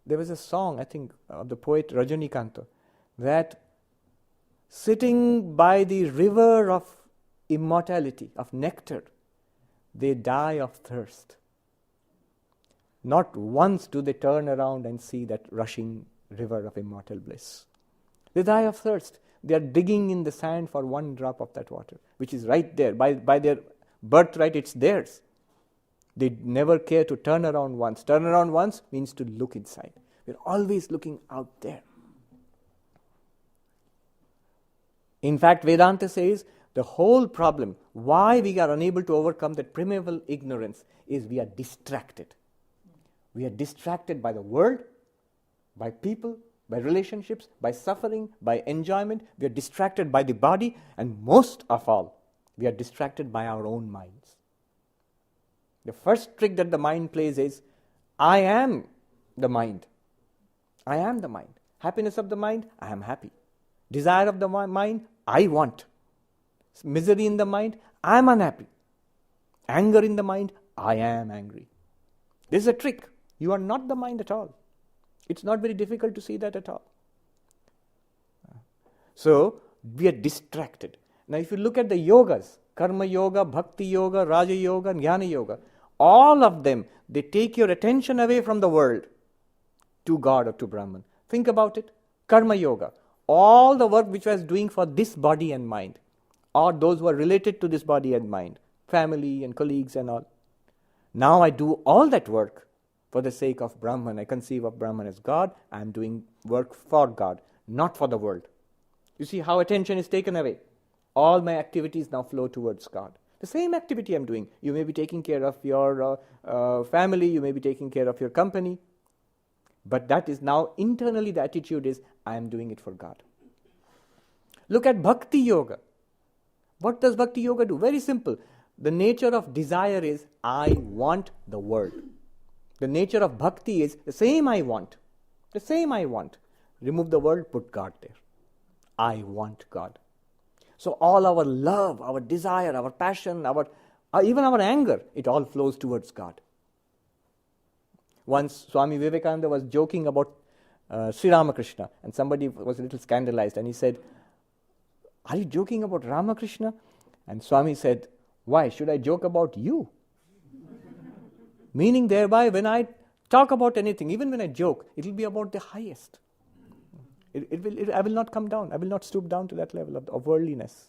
There was a song, I think, of the poet Rajanikanth, that sitting by the river of immortality, of nectar, they die of thirst. Not once do they turn around and see that rushing river of immortal bliss. They die of thirst. They are digging in the sand for one drop of that water, which is right there. By their birthright, it's theirs. They never care to turn around once. Turn around once means to look inside. We're always looking out there. In fact, Vedanta says the whole problem, why we are unable to overcome that primeval ignorance, is we are distracted. We are distracted by the world, by people, by relationships, by suffering, by enjoyment. We are distracted by the body, and most of all, we are distracted by our own minds. The first trick that the mind plays is, I am the mind. I am the mind. Happiness of the mind, I am happy. Desire of the mind, I want. Misery in the mind, I am unhappy. Anger in the mind, I am angry. This is a trick. You are not the mind at all. It's not very difficult to see that at all. So, we are distracted. Now, if you look at the yogas, Karma Yoga, Bhakti Yoga, Raja Yoga, and Jnana Yoga, all of them, they take your attention away from the world to God or to Brahman. Think about it. Karma Yoga, all the work which I was doing for this body and mind, or those who are related to this body and mind, family and colleagues and all. Now I do all that work for the sake of Brahman. I conceive of Brahman as God. I am doing work for God, not for the world. You see how attention is taken away. All my activities now flow towards God. The same activity I'm doing. You may be taking care of your family, you may be taking care of your company, but that is now internally the attitude is, I am doing it for God. Look at Bhakti Yoga. What does Bhakti Yoga do? Very simple. The nature of desire is, I want the world. The nature of bhakti is, the same I want. The same I want. Remove the world, put God there. I want God. So all our love, our desire, our passion, even our anger, it all flows towards God. Once Swami Vivekananda was joking about Sri Ramakrishna, and somebody was a little scandalized, and he said, are you joking about Ramakrishna? And Swami said, why should I joke about you? Meaning thereby, when I talk about anything, even when I joke, it will be about the highest. I will not come down. I will not stoop down to that level of worldliness.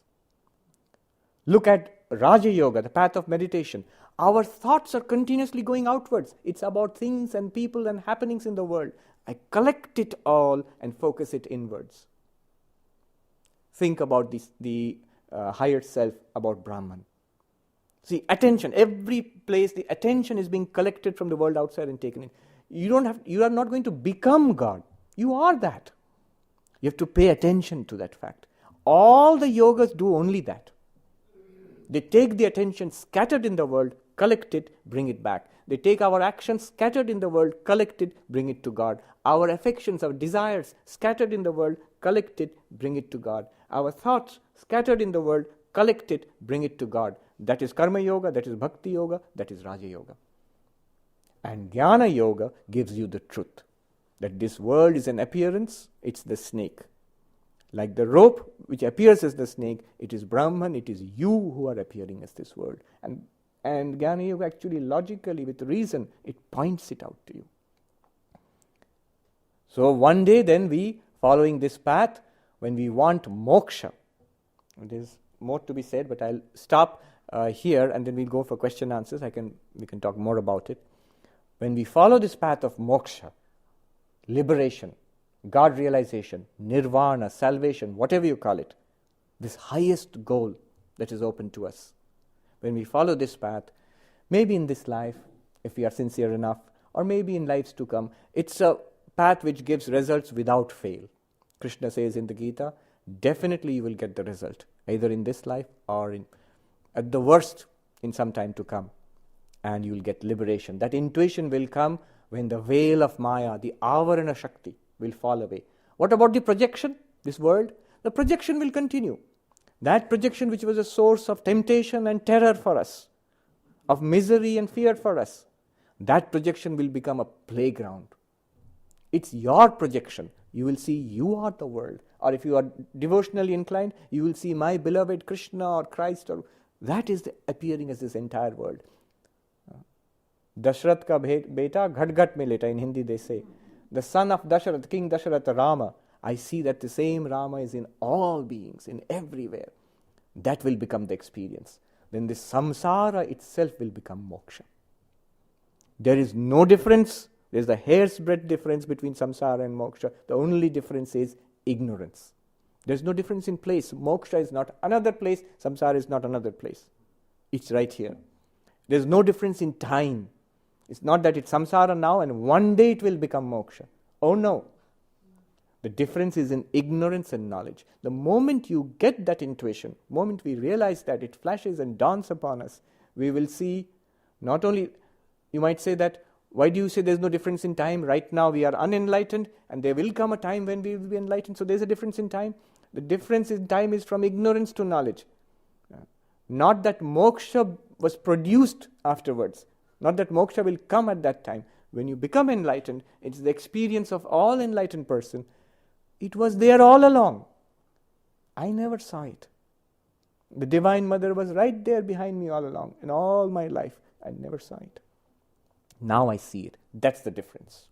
Look at Raja Yoga, the path of meditation. Our thoughts are continuously going outwards. It's about things and people and happenings in the world. I collect it all and focus it inwards. Think about the higher self, about Brahman. See, attention, every place the attention is being collected from the world outside and taken in. You are not going to become God. You are that. You have to pay attention to that fact. All the yogas do only that. They take the attention scattered in the world, collect it, bring it back. They take our actions scattered in the world, collect it, bring it to God. Our affections, our desires scattered in the world, collect it, bring it to God. Our thoughts scattered in the world, collect it, bring it to God. That is Karma Yoga, that is Bhakti Yoga, that is Raja Yoga. And Jnana Yoga gives you the truth. That this world is an appearance, it's the snake. Like the rope which appears as the snake, it is Brahman, it is you who are appearing as this world. And Jnana Yoga actually logically, with reason, it points it out to you. So one day then we, following this path, when we want moksha, there's more to be said, but I'll stop here and then we'll go for question answers. We can talk more about it. When we follow this path of moksha, liberation, God realization, nirvana, salvation, whatever you call it, this highest goal that is open to us. When we follow this path, maybe in this life, if we are sincere enough, or maybe in lives to come, it's a path which gives results without fail. Krishna says in the Gita, definitely you will get the result, either in this life or at the worst in some time to come, and you will get liberation. That intuition will come when the veil of Maya, the Avarana Shakti, will fall away. What about the projection, this world? The projection will continue. That projection which was a source of temptation and terror for us, of misery and fear for us, that projection will become a playground. It's your projection. You will see you are the world. Or if you are devotionally inclined, you will see my beloved Krishna or Christ. Or that is appearing as this entire world. Dashrath ka beta ghat ghat mein leta, in Hindi they say. The son of Dashrath, King Dashrath, Rama, I see that the same Rama is in all beings, in everywhere. That will become the experience. Then this samsara itself will become moksha. There is no difference. There is a hair's breadth difference between samsara and moksha. The only difference is ignorance. There is no difference in place. Moksha is not another place. Samsara is not another place. It's right here. There is no difference in time. It's not that it's samsara now and one day it will become moksha. Oh no. The difference is in ignorance and knowledge. The moment you get that intuition, moment we realize that, it flashes and dawns upon us, we will see not only, you might say that, why do you say there's no difference in time? Right now we are unenlightened and there will come a time when we will be enlightened. So there's a difference in time. The difference in time is from ignorance to knowledge. Not that moksha was produced afterwards. Not that moksha will come at that time. When you become enlightened, it's the experience of all enlightened person. It was there all along. I never saw it. The Divine Mother was right there behind me all along. In all my life, I never saw it. Now I see it. That's the difference.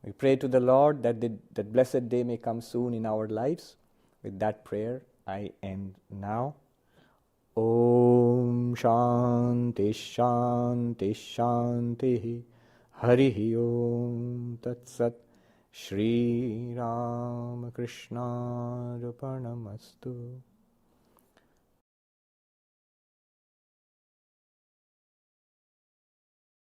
We pray to the Lord that that blessed day may come soon in our lives. With that prayer, I end now. Om Shanti Shanti Shanti Harihi Om Tat Sat Shri Ram Krishna Arpanamastu.